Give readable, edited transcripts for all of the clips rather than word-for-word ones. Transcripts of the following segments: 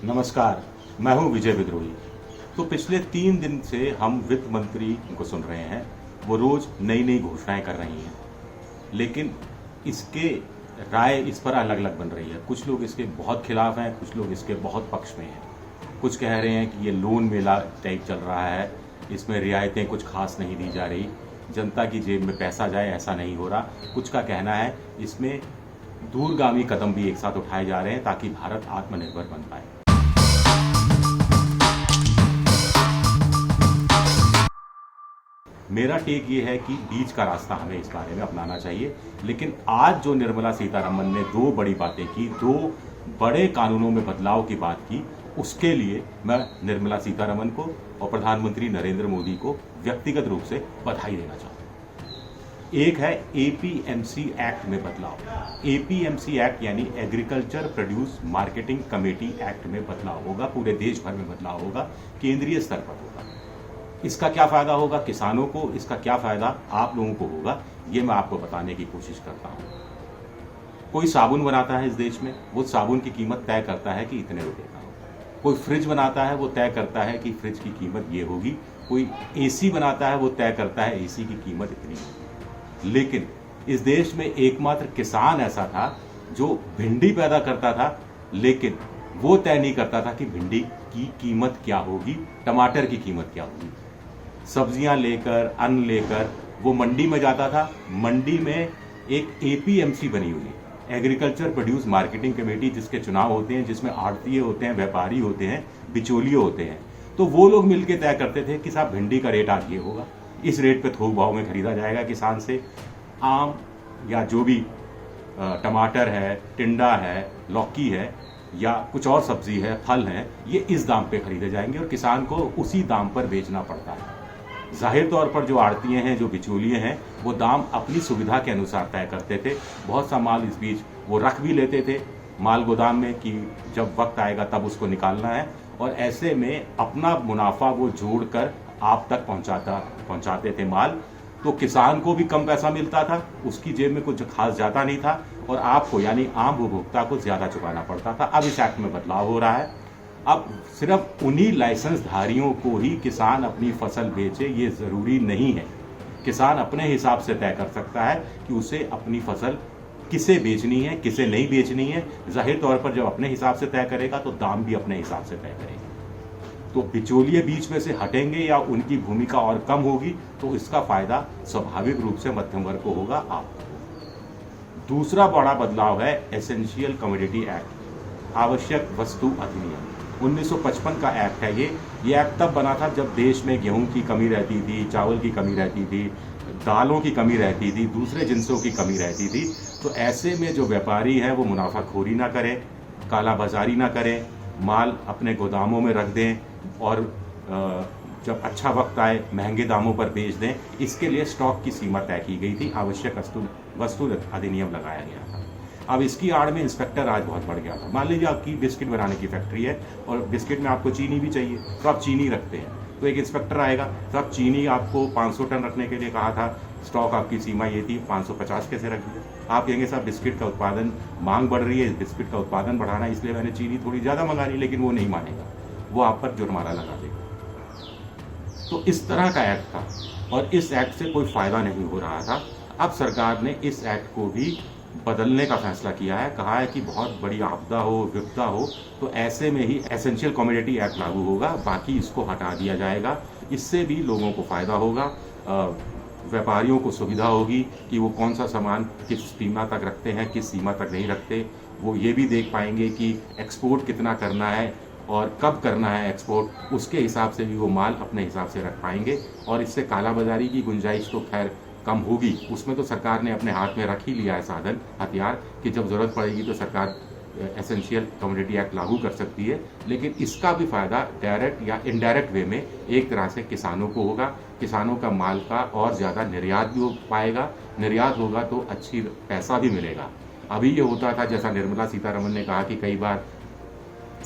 नमस्कार, मैं हूं विजय विद्रोही। तो पिछले 3 दिन से हम वित्त मंत्री को सुन रहे हैं। वो रोज नई नई घोषणाएं कर रही हैं, लेकिन इसके राय इस पर अलग अलग बन रही है। कुछ लोग इसके बहुत खिलाफ हैं, कुछ लोग इसके बहुत पक्ष में हैं। कुछ कह रहे हैं कि ये लोन मेला टाइप चल रहा है, इसमें रियायतें कुछ खास नहीं दी जा रही, जनता की जेब में पैसा जाए ऐसा नहीं हो रहा। कुछ का कहना है इसमें दूरगामी कदम भी एक साथ उठाए जा रहे हैं ताकि भारत आत्मनिर्भर बन पाए। मेरा टेक ये है कि बीच का रास्ता हमें इस बारे में अपनाना चाहिए। लेकिन आज जो निर्मला सीतारमण ने 2 बड़ी बातें की, 2 बड़े कानूनों में बदलाव की बात की, उसके लिए मैं निर्मला सीतारमण को और प्रधानमंत्री नरेंद्र मोदी को व्यक्तिगत रूप से बधाई देना चाहता हूँ। एक है एपीएमसी एक्ट में बदलाव। एपीएमसी एक्ट यानी agriculture produce marketing committee act में बदलाव होगा, पूरे देश भर में बदलाव होगा, केंद्रीय स्तर पर होगा। इसका क्या फायदा होगा किसानों को, इसका क्या फायदा आप लोगों को होगा, ये मैं आपको बताने की कोशिश करता हूं। कोई साबुन बनाता है इस देश में, वो साबुन की कीमत तय करता है कि इतने रुपए का होगा। कोई फ्रिज बनाता है, वो तय करता है कि फ्रिज की कीमत ये होगी। कोई एसी बनाता है, वो तय करता है एसी की कीमत इतनी होगी। लेकिन इस देश में एकमात्र किसान ऐसा था जो भिंडी पैदा करता था, लेकिन वो तय नहीं करता था कि भिंडी की कीमत क्या होगी, टमाटर की कीमत क्या होगी। सब्जियां लेकर, अन्न लेकर वो मंडी में जाता था। मंडी में एक एपीएमसी बनी हुई है, एग्रीकल्चर प्रोड्यूस मार्केटिंग कमेटी, जिसके चुनाव होते हैं, जिसमें आड़तीय होते हैं, व्यापारी होते हैं, बिचौलिए होते हैं। तो वो लोग मिलकर तय करते थे कि साहब भिंडी का रेट आज ये होगा, इस रेट पे थोक भाव में खरीदा जाएगा किसान से। आम या जो भी टमाटर है, टिंडा है, लौकी है या कुछ और सब्जी है, फल हैं, ये इस दाम पे खरीदे जाएंगे और किसान को उसी दाम पर बेचना पड़ता है। जाहिर तौर पर जो आड़तीये हैं, जो बिचौलिए हैं, वो दाम अपनी सुविधा के अनुसार तय करते थे। बहुत सा माल इस बीच वो रख भी लेते थे माल गोदाम में कि जब वक्त आएगा तब उसको निकालना है, और ऐसे में अपना मुनाफा वो जोड़कर आप तक पहुंचाते थे माल। तो किसान को भी कम पैसा मिलता था, उसकी जेब में कुछ खास जाता नहीं था, और आपको यानी आम उपभोक्ता को ज्यादा चुकाना पड़ता था। अब इस एक्ट में बदलाव हो रहा है। अब सिर्फ उन्हीं लाइसेंस धारियों को ही किसान अपनी फसल बेचे, ये जरूरी नहीं है। किसान अपने हिसाब से तय कर सकता है कि उसे अपनी फसल किसे बेचनी है, किसे नहीं बेचनी है। जाहिर तौर पर जब अपने हिसाब से तय करेगा तो दाम भी अपने हिसाब से तय करेगा। तो बिचौलिए बीच में से हटेंगे या उनकी भूमिका और कम होगी, तो इसका फायदा स्वाभाविक रूप से मध्यम वर्ग को होगा, आपको। दूसरा बड़ा बदलाव है एसेंशियल कमोडिटी एक्ट, आवश्यक वस्तु अधिनियम। 1955 का एक्ट है ये एक्ट तब बना था जब देश में गेहूं की कमी रहती थी, चावल की कमी रहती थी, दालों की कमी रहती थी, दूसरे जिनसों की कमी रहती थी। तो ऐसे में जो व्यापारी है वो मुनाफाखोरी ना करें, कालाबाजारी ना करें, माल अपने गोदामों में रख दें और जब अच्छा वक्त आए महंगे दामों पर बेच दें। इसके लिए स्टॉक की सीमा तय की गई थी, आवश्यक वस्तु अधिनियम लगाया गया था। अब इसकी आड़ में इंस्पेक्टर आज बहुत बढ़ गया था। मान लीजिए आपकी बिस्किट बनाने की फैक्ट्री है और बिस्किट में आपको चीनी भी चाहिए, तो आप चीनी रखते हैं, तो एक इंस्पेक्टर आएगा, तो आप चीनी आपको 500 टन रखने के लिए कहा था, स्टॉक आपकी सीमा ये थी, 550 कैसे रख दिया। आप कहेंगे साहब बिस्किट का उत्पादन, मांग बढ़ रही है, बिस्किट का उत्पादन बढ़ाना है, इसलिए मैंने चीनी थोड़ी ज़्यादा मंगा ली। लेकिन वो नहीं मानेगा, वो आप पर जुर्माना लगा देगा। तो इस तरह का एक्ट था और इस एक्ट से कोई फायदा नहीं हो रहा था। अब सरकार ने इस एक्ट को भी बदलने का फैसला किया है। कहा है कि बहुत बड़ी आपदा हो, विपदा हो, तो ऐसे में ही एसेंशियल कमोडिटी एक्ट लागू होगा, बाकी इसको हटा दिया जाएगा। इससे भी लोगों को फायदा होगा, व्यापारियों को सुविधा होगी कि वो कौन सा सामान किस सीमा तक रखते हैं, किस सीमा तक नहीं रखते। वो ये भी देख पाएंगे कि एक्सपोर्ट कितना करना है और कब करना है एक्सपोर्ट, उसके हिसाब से भी वो माल अपने हिसाब से रख पाएंगे। और इससे कालाबाजारी की गुंजाइश तो खैर कम होगी। उसमें तो सरकार ने अपने हाथ में रख ही लिया है साधन, हथियार, कि जब जरूरत पड़ेगी तो सरकार एसेंशियल कमोडिटी एक्ट लागू कर सकती है। लेकिन इसका भी फायदा डायरेक्ट या इनडायरेक्ट वे में एक तरह से किसानों को होगा। किसानों का माल का और ज़्यादा निर्यात भी हो पाएगा, निर्यात होगा तो अच्छी पैसा भी मिलेगा। अभी ये होता था, जैसा निर्मला सीतारमण ने कहा कि कई बार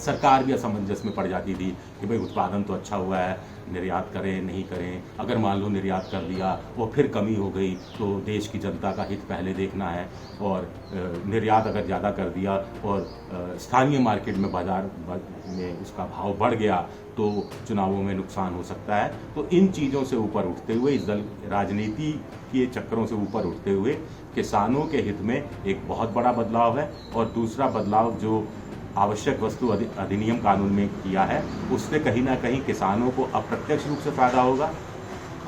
सरकार भी असमंजस में पड़ जाती थी कि भाई उत्पादन तो अच्छा हुआ है, निर्यात करें नहीं करें। अगर मान लो निर्यात कर दिया और फिर कमी हो गई तो देश की जनता का हित पहले देखना है, और निर्यात अगर ज़्यादा कर दिया और स्थानीय मार्केट में बाज़ार में उसका भाव बढ़ गया तो चुनावों में नुकसान हो सकता है। तो इन चीज़ों से ऊपर उठते हुए, इस दल राजनीति के चक्करों से ऊपर उठते हुए किसानों के हित में एक बहुत बड़ा बदलाव है। और दूसरा बदलाव जो आवश्यक वस्तु अधिनियम कानून में किया है, उससे कहीं ना कहीं किसानों को अप्रत्यक्ष रूप से फ़ायदा होगा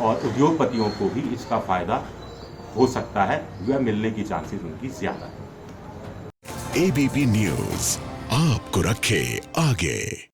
और उद्योगपतियों को भी इसका फ़ायदा हो सकता है, वह मिलने की चांसेस उनकी ज़्यादा है। एबीपी न्यूज़ आपको रखे आगे।